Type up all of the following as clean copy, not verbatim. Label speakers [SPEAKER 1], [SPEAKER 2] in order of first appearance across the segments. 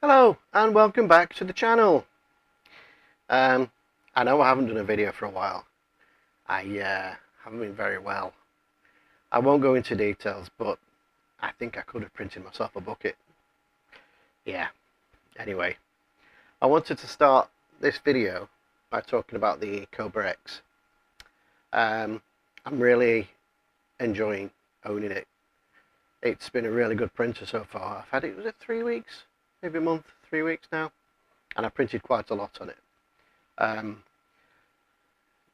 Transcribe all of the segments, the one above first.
[SPEAKER 1] Hello and welcome back to the channel. I know I haven't done a video for a while. I haven't been very well. I won't go into details, but I think I could have printed myself a bucket. Yeah, anyway. I wanted to start this video by talking about the Kobra X. I'm really enjoying owning it. It's been a really good printer so far. I've had it, was it 3 weeks? Maybe a month, 3 weeks now? And I printed quite a lot on it.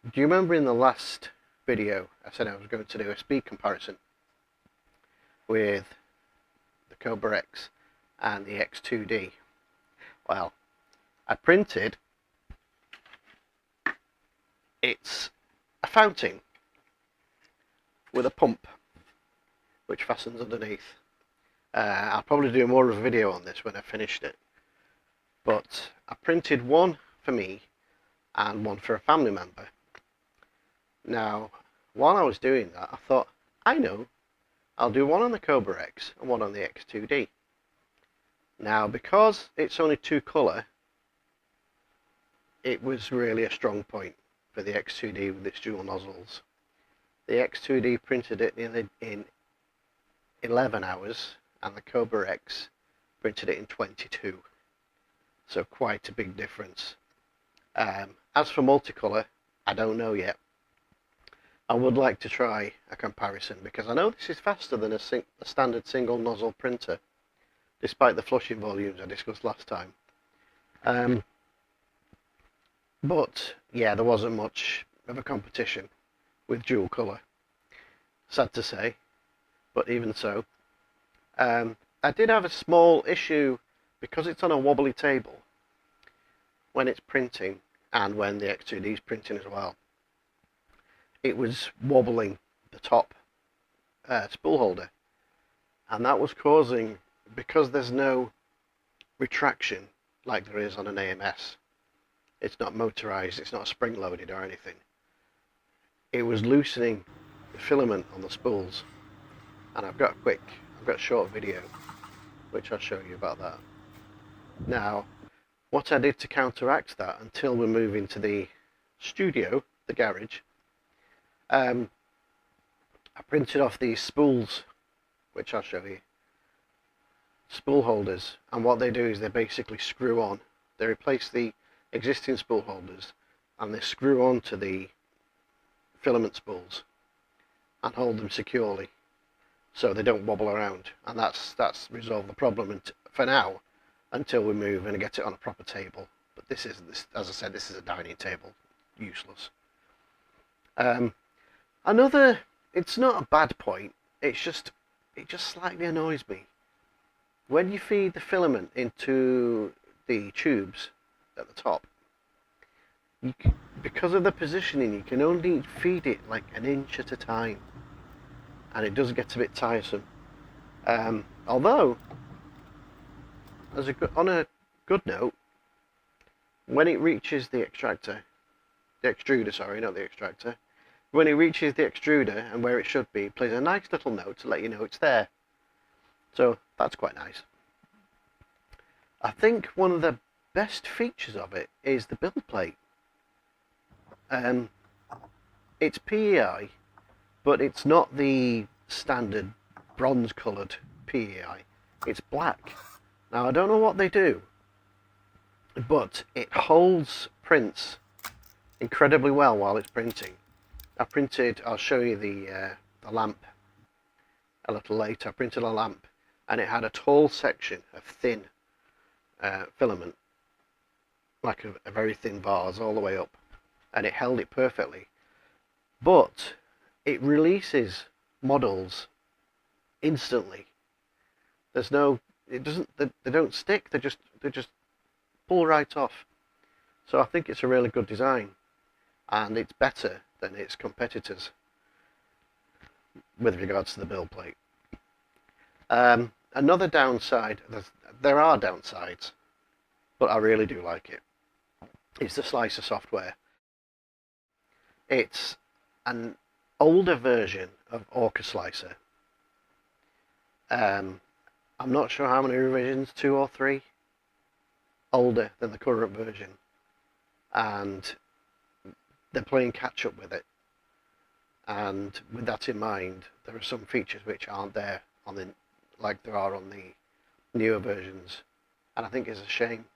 [SPEAKER 1] Do you remember in the last video I said I was going to do a speed comparison with the Kobra X and the X2D? Well, I printed, it's a fountain with a pump which fastens underneath. I'll probably do more of a video on this when I've finished it, but I printed one for me and one for a family member. Now, while I was doing that, I thought, I know, I'll do one on the Kobra X and one on the X2D. Now, because it's only two colour, it was really a strong point for the X2D with its dual nozzles. The X2D printed it in 11 hours, and the Kobra X printed it in 22. So quite a big difference. As for multicolour, I don't know yet. I would like to try a comparison because I know this is faster than a standard single nozzle printer, despite the flushing volumes I discussed last time. But yeah, there wasn't much of a competition with dual colour. Sad to say, but even so. I did have a small issue because it's on a wobbly table when it's printing and when the X2D is printing as well. It was wobbling the top spool holder, and that was causing, because there's no retraction like there is on an AMS, it's not motorized, it's not spring loaded or anything, it was loosening the filament on the spools. And I've got a short video which I'll show you about that. Now, what I did to counteract that until we move into the studio, the garage, I printed off these spools, which I'll show you, spool holders, and what they do is they basically screw on. They replace the existing spool holders and they screw on to the filament spools and hold them securely so they don't wobble around, and that's resolved the problem for now, until we move and get it on a proper table. But this, as I said, this is a dining table, useless. It's not a bad point, it just slightly annoys me. When you feed the filament into the tubes at the top, because of the positioning, you can only feed it like an inch at a time, and it does get a bit tiresome. Although, on a good note, when it reaches the extruder, not the extractor, when it reaches the extruder and where it should be, it plays a nice little note to let you know it's there. So that's quite nice. I think one of the best features of it is the build plate. It's PEI, but it's not the standard bronze coloured PEI. It's black. Now, I don't know what they do, but it holds prints incredibly well while it's printing. I'll show you the lamp a little later. I printed a lamp and it had a tall section of thin filament, like a very thin vase all the way up, and it held it perfectly. But it releases models instantly. They don't stick, they just pull right off. So I think it's a really good design, and it's better than its competitors with regards to the build plate. Another downside, there are downsides, but I really do like it, it's the slicer software. It's an older version of Orca Slicer. I'm not sure how many revisions, 2 or 3, older than the current version, and they're playing catch up with it. And with that in mind, there are some features which aren't there on the like there are on the newer versions, and I think it's a shame.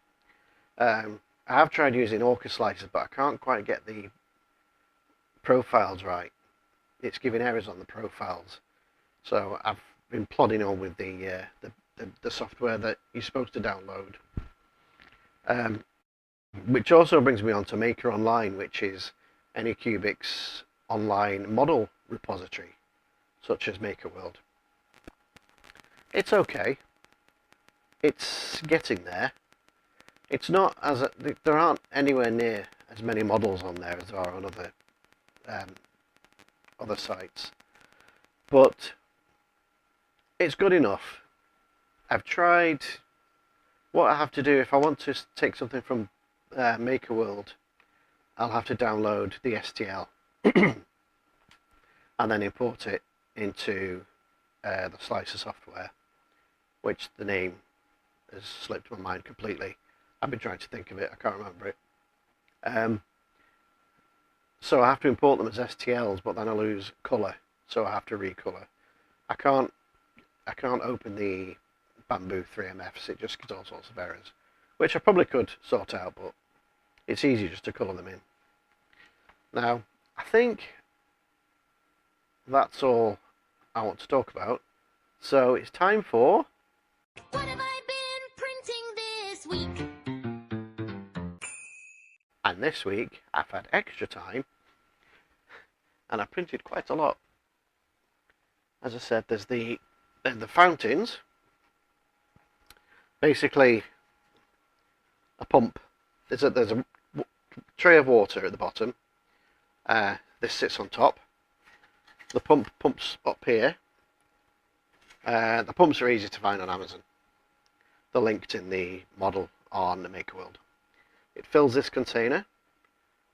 [SPEAKER 1] I have tried using Orca slices, but I can't quite get the profiles right. It's giving errors on the profiles, so I've been plodding on with the software that you're supposed to download. Which also brings me on to Maker Online, which is Anycubic's online model repository, such as MakerWorld. It's okay. It's getting there. It's not as there aren't anywhere near as many models on there as there are on other sites, but it's good enough. I've tried. What I have to do if I want to take something from MakerWorld, I'll have to download the STL and then import it into the Slicer software, which the name has slipped my mind completely. I've been trying to think of it, I can't remember it. So I have to import them as STLs, but then I lose colour, so I have to recolor. I can't open the Bamboo 3MFs, it just gives all sorts of errors, which I probably could sort out, but it's easy just to colour them in. Now, I think that's all I want to talk about, so it's time for... What have I been printing this week? And this week, I've had extra time, and I printed quite a lot. As I said, there's the fountains, basically a pump. There's a tray of water at the bottom. This sits on top. The pump pumps up here. The pumps are easy to find on Amazon. They're linked in the model on the MakerWorld. It fills this container,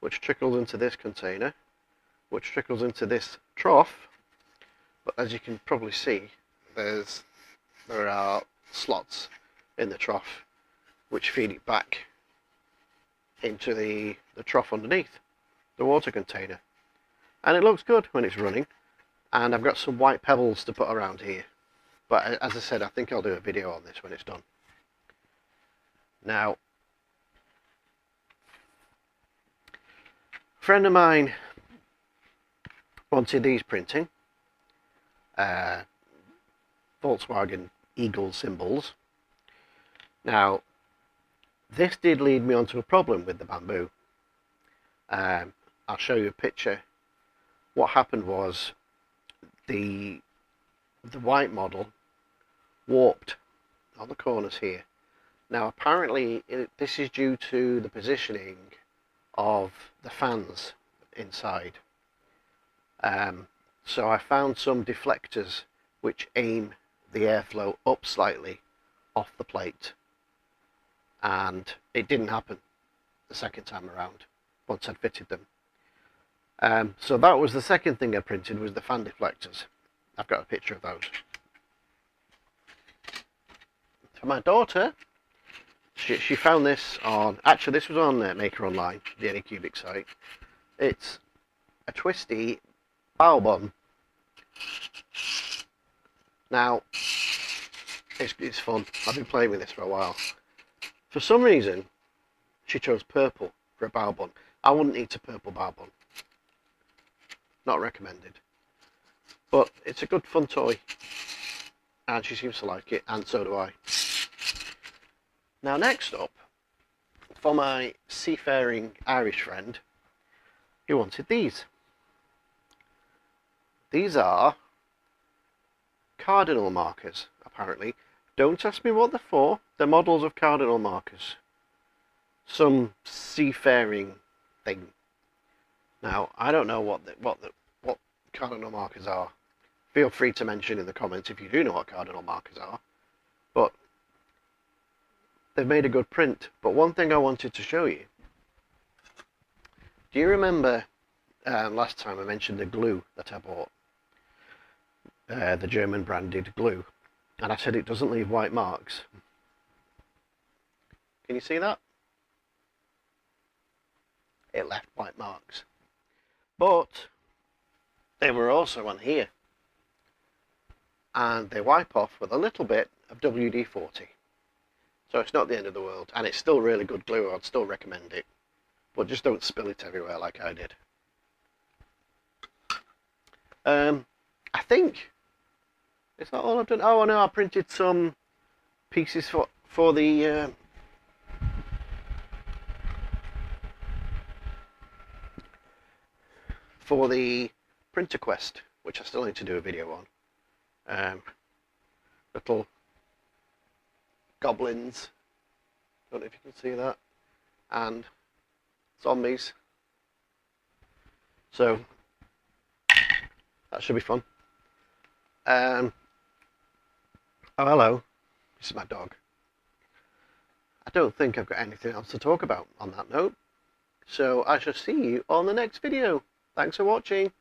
[SPEAKER 1] which trickles into this container, which trickles into this trough. But as you can probably see, there are slots in the trough which feed it back into the trough underneath the water container, and it looks good when it's running. And I've got some white pebbles to put around here, but as I said, I think I'll do a video on this when it's done. Now, a friend of mine wanted these printing, Volkswagen Eagle symbols. Now, this did lead me onto a problem with the Bamboo. I'll show you a picture. What happened was the white model warped on the corners here. Now, apparently this is due to the positioning of the fans inside. So I found some deflectors which aim the airflow up slightly off the plate, and it didn't happen the second time around once I'd fitted them. So that was the second thing I printed, was the fan deflectors. I've got a picture of those. For my daughter, she found this on, actually this was on Maker Online, the Anycubic site. It's a Twisty Bao. Now, it's fun. I've been playing with this for a while. For some reason, she chose purple for a bao bun. I wouldn't eat a purple bao bun. Not recommended. But it's a good fun toy, and she seems to like it, and so do I. Now, next up, for my seafaring Irish friend, he wanted these. These are cardinal markers, apparently. Don't ask me what they're for. They're models of cardinal markers. Some seafaring thing. Now, I don't know what cardinal markers are. Feel free to mention in the comments if you do know what cardinal markers are. But they've made a good print. But one thing I wanted to show you. Do you remember last time I mentioned the glue that I bought? The German branded glue. And I said it doesn't leave white marks. Can you see that? It left white marks. But they were also on here. And they wipe off with a little bit of WD-40. So it's not the end of the world. And it's still really good glue. I'd still recommend it. But just don't spill it everywhere like I did. I think, is that all I've done? Oh no, I printed some pieces for the printer quest, which I still need to do a video on. Little goblins, don't know if you can see that, and zombies. So that should be fun. Oh, hello. This is my dog. I don't think I've got anything else to talk about on that note. So I shall see you on the next video. Thanks for watching.